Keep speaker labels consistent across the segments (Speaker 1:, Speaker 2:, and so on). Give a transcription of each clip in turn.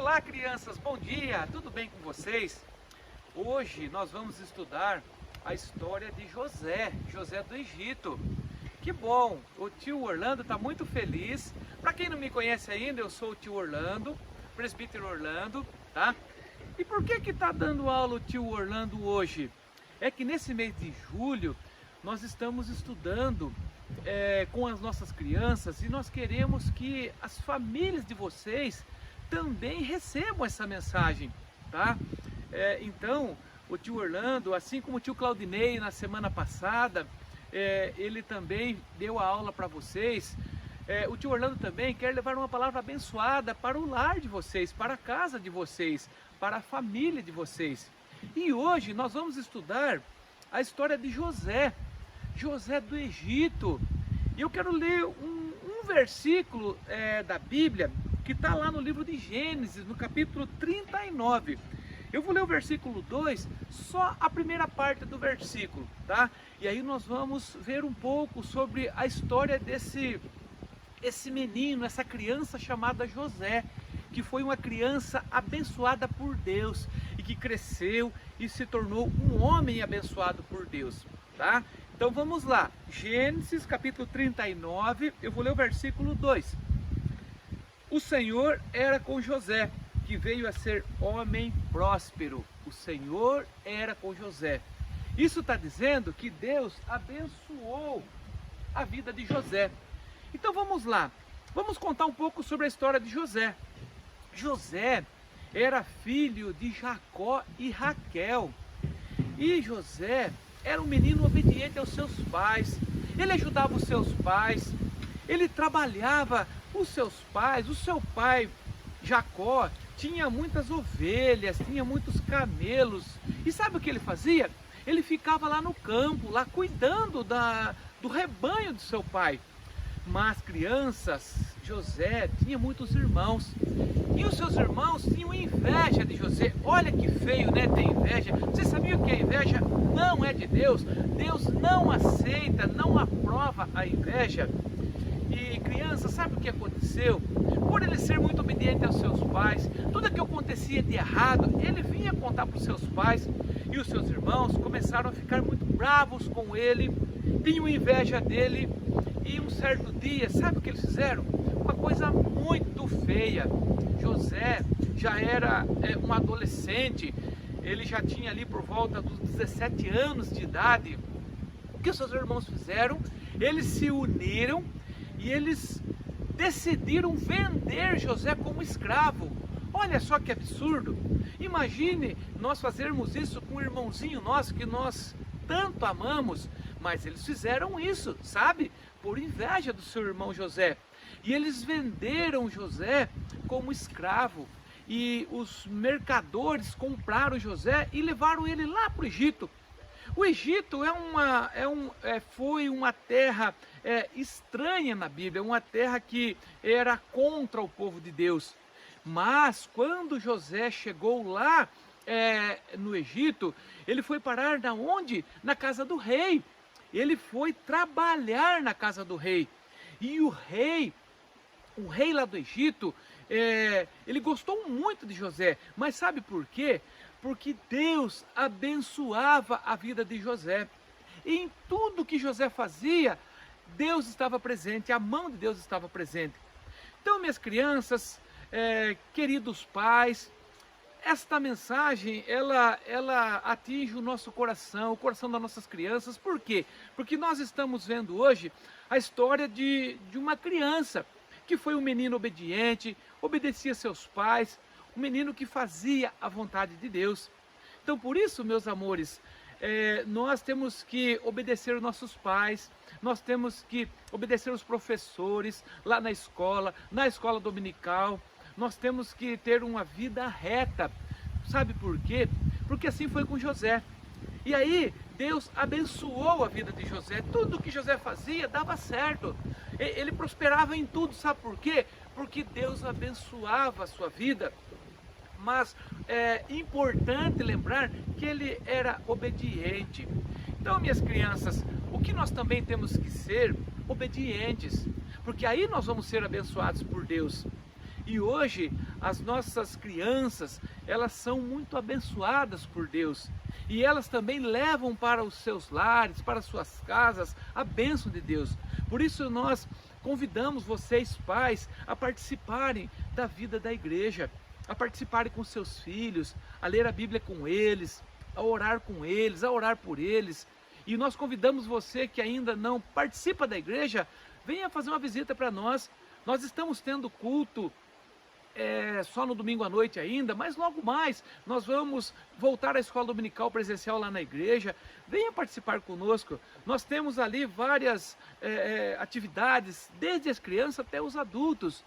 Speaker 1: Olá, crianças, bom dia, tudo bem com vocês? Hoje nós vamos estudar a história de José do Egito. Que bom, o tio Orlando está muito feliz. Para quem não me conhece ainda, eu sou o tio Orlando, presbítero Orlando, tá? E por que está dando aula o tio Orlando hoje? É que nesse mês de julho nós estamos estudando com as nossas crianças e nós queremos que as famílias de vocês também recebam essa mensagem, tá? Então, o tio Orlando, assim como o tio Claudinei na semana passada, ele também deu a aula para vocês. O tio Orlando também quer levar uma palavra abençoada para o lar de vocês, para a casa de vocês, para a família de vocês. E hoje nós vamos estudar a história de José do Egito. E eu quero ler um versículo da Bíblia que está lá no livro de Gênesis, no capítulo 39. Eu vou ler o versículo 2, só a primeira parte do versículo, tá? E aí nós vamos ver um pouco sobre a história esse menino, essa criança chamada José, que foi uma criança abençoada por Deus e que cresceu e se tornou um homem abençoado por Deus, tá? Então vamos lá, Gênesis capítulo 39, eu vou ler o versículo 2. O Senhor era com José, que veio a ser homem próspero. O Senhor era com José. Isso está dizendo que Deus abençoou a vida de José. Então vamos lá, vamos contar um pouco sobre a história de José. José era filho de Jacó e Raquel. E José era um menino obediente aos seus pais. Ele ajudava os seus pais, ele trabalhava os seus pais. O seu pai, Jacó, tinha muitas ovelhas, tinha muitos camelos. E sabe o que ele fazia? Ele ficava lá no campo, lá cuidando do rebanho do seu pai. Mas crianças, José tinha muitos irmãos. E os seus irmãos tinham inveja de José. Olha que feio, né? Ter inveja. Você sabia que a inveja não é de Deus? Deus não aceita, não aprova a inveja. E criança, sabe o que aconteceu? Por ele ser muito obediente aos seus pais, tudo que acontecia de errado, ele vinha contar para os seus pais. E os seus irmãos começaram a ficar muito bravos com ele, tinham inveja dele. E um certo dia, sabe o que eles fizeram? Uma coisa muito feia. José já era um adolescente, ele já tinha ali por volta dos 17 anos de idade. O que os seus irmãos fizeram? Eles se uniram e eles decidiram vender José como escravo. Olha só que absurdo. Imagine nós fazermos isso com um irmãozinho nosso que nós tanto amamos, mas eles fizeram isso, sabe? Por inveja do seu irmão José. E eles venderam José como escravo. E os mercadores compraram José e levaram ele lá para o Egito. O Egito foi uma terra estranha na Bíblia, uma terra que era contra o povo de Deus. Mas quando José chegou lá no Egito, ele foi parar na onde? Na casa do rei. Ele foi trabalhar na casa do rei. E o rei lá do Egito, ele gostou muito de José. Mas sabe por quê? Porque Deus abençoava a vida de José. E em tudo que José fazia, Deus estava presente, a mão de Deus estava presente. Então, minhas crianças, queridos pais, esta mensagem, ela atinge o nosso coração, o coração das nossas crianças. Por quê? Porque nós estamos vendo hoje a história de uma criança, que foi um menino obediente, obedecia seus pais, um menino que fazia a vontade de Deus. Então, por isso, meus amores, nós temos que obedecer os nossos pais, nós temos que obedecer os professores lá na escola dominical. Nós temos que ter uma vida reta. Sabe por quê? Porque assim foi com José. E aí Deus abençoou a vida de José. Tudo que José fazia dava certo. Ele prosperava em tudo. Sabe por quê? Porque Deus abençoava a sua vida. Mas é importante lembrar que ele era obediente. Então, minhas crianças, o que nós também temos que ser? Obedientes. Porque aí nós vamos ser abençoados por Deus. E hoje as nossas crianças, elas são muito abençoadas por Deus. E elas também levam para os seus lares, para as suas casas, a bênção de Deus. Por isso nós convidamos vocês, pais, a participarem da vida da igreja, a participarem com seus filhos, a ler a Bíblia com eles, a orar com eles, a orar por eles. E nós convidamos você que ainda não participa da igreja, venha fazer uma visita para nós. Nós estamos tendo culto só no domingo à noite ainda, mas logo mais nós vamos voltar à escola dominical presencial lá na igreja. Venha participar conosco. Nós temos ali várias atividades, desde as crianças até os adultos.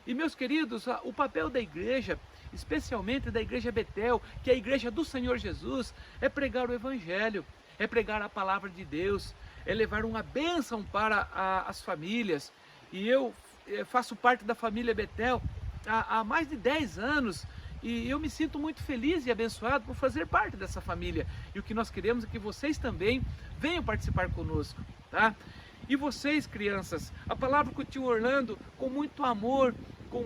Speaker 1: E meus queridos, o papel da igreja, especialmente da igreja Betel, que é a igreja do Senhor Jesus, é pregar o evangelho, é pregar a palavra de Deus, é levar uma bênção para as famílias. E eu faço parte da família Betel há mais de 10 anos, e eu me sinto muito feliz e abençoado por fazer parte dessa família. E o que nós queremos é que vocês também venham participar conosco, tá? E vocês, crianças, a palavra que o tio Orlando, com muito amor, com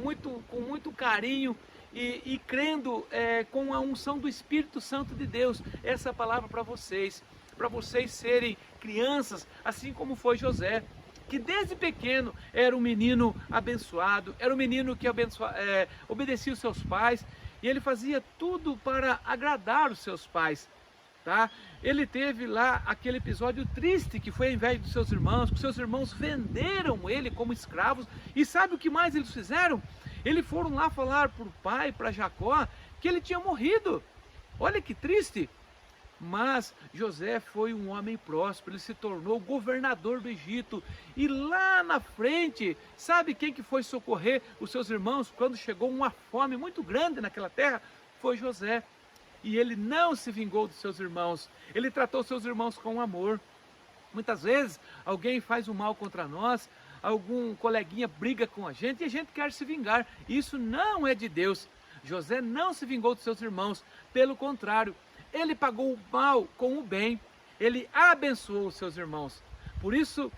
Speaker 1: muito carinho e crendo com a unção do Espírito Santo de Deus, essa palavra para vocês serem crianças, assim como foi José, que desde pequeno era um menino abençoado, era um menino que obedecia os seus pais, e ele fazia tudo para agradar os seus pais, tá? Ele teve lá aquele episódio triste, que foi a inveja dos seus irmãos, que seus irmãos venderam ele como escravos, e sabe o que mais eles fizeram? Eles foram lá falar para o pai, para Jacó, que ele tinha morrido. Olha que triste. Mas José foi um homem próspero, ele se tornou governador do Egito. E lá na frente, sabe quem que foi socorrer os seus irmãos quando chegou uma fome muito grande naquela terra? Foi José. E ele não se vingou dos seus irmãos, ele tratou seus irmãos com amor. Muitas vezes alguém faz o mal contra nós, algum coleguinha briga com a gente e a gente quer se vingar. Isso não é de Deus. José não se vingou dos seus irmãos, pelo contrário, ele pagou o mal com o bem, ele abençoou os seus irmãos. Por isso,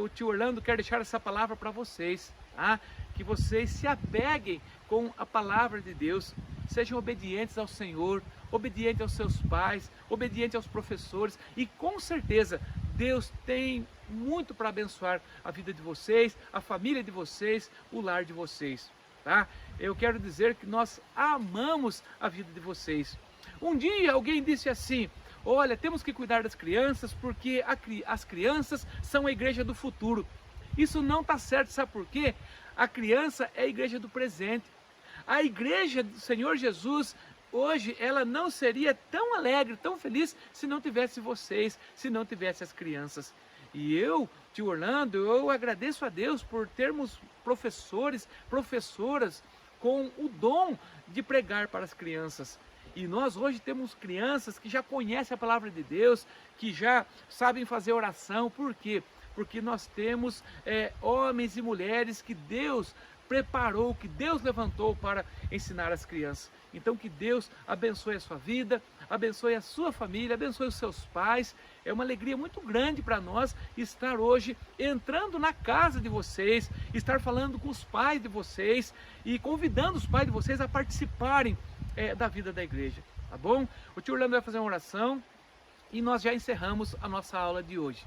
Speaker 1: o tio Orlando quer deixar essa palavra para vocês, tá? Que vocês se apeguem com a palavra de Deus, sejam obedientes ao Senhor, obedientes aos seus pais, obedientes aos professores, e com certeza Deus tem muito para abençoar a vida de vocês, a família de vocês, o lar de vocês, tá? Eu quero dizer que nós amamos a vida de vocês. Um dia alguém disse assim: olha, temos que cuidar das crianças porque as crianças são a igreja do futuro. Isso não está certo, sabe por quê? A criança é a igreja do presente. A igreja do Senhor Jesus, hoje, ela não seria tão alegre, tão feliz, se não tivesse vocês, se não tivesse as crianças. E eu, tio Orlando, eu agradeço a Deus por termos professores, professoras com o dom de pregar para as crianças. E nós hoje temos crianças que já conhecem a palavra de Deus, que já sabem fazer oração. Por quê? Porque nós temos homens e mulheres que Deus preparou, que Deus levantou para ensinar as crianças. Então que Deus abençoe a sua vida, abençoe a sua família, abençoe os seus pais. É uma alegria muito grande para nós estar hoje entrando na casa de vocês, estar falando com os pais de vocês e convidando os pais de vocês a participarem da vida da igreja, tá bom? O tio Orlando vai fazer uma oração e nós já encerramos a nossa aula de hoje.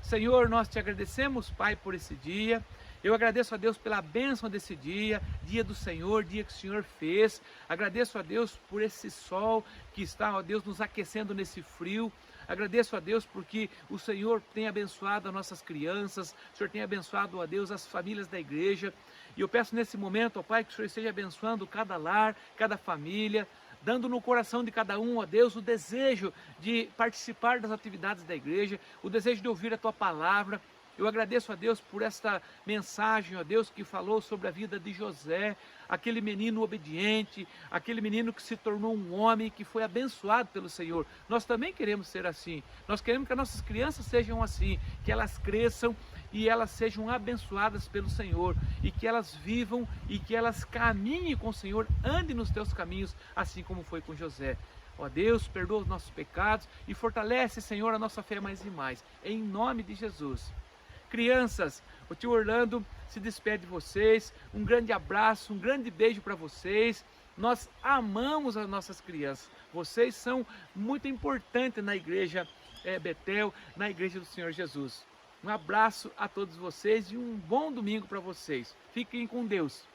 Speaker 1: Senhor, nós te agradecemos, Pai, por esse dia. Eu agradeço a Deus pela bênção desse dia, dia do Senhor, dia que o Senhor fez. Agradeço a Deus por esse sol que está, ó Deus, nos aquecendo nesse frio. Agradeço a Deus porque o Senhor tem abençoado as nossas crianças, o Senhor tem abençoado, ó Deus, as famílias da igreja. E eu peço nesse momento, ó Pai, que o Senhor esteja abençoando cada lar, cada família, dando no coração de cada um, ó Deus, o desejo de participar das atividades da igreja, o desejo de ouvir a Tua palavra. Eu agradeço a Deus por esta mensagem, ó Deus, que falou sobre a vida de José, aquele menino obediente, aquele menino que se tornou um homem, que foi abençoado pelo Senhor. Nós também queremos ser assim. Nós queremos que as nossas crianças sejam assim, que elas cresçam e elas sejam abençoadas pelo Senhor, e que elas vivam e que elas caminhem com o Senhor, andem nos teus caminhos, assim como foi com José. Ó Deus, perdoa os nossos pecados e fortalece, Senhor, a nossa fé mais e mais. Em nome de Jesus. Crianças, O tio Orlando se despede de vocês. Um grande abraço, um grande beijo para vocês. Nós amamos as nossas crianças. Vocês são muito importantes na igreja Betel, na igreja do Senhor Jesus. Um abraço a todos vocês e um bom domingo para vocês. Fiquem com Deus.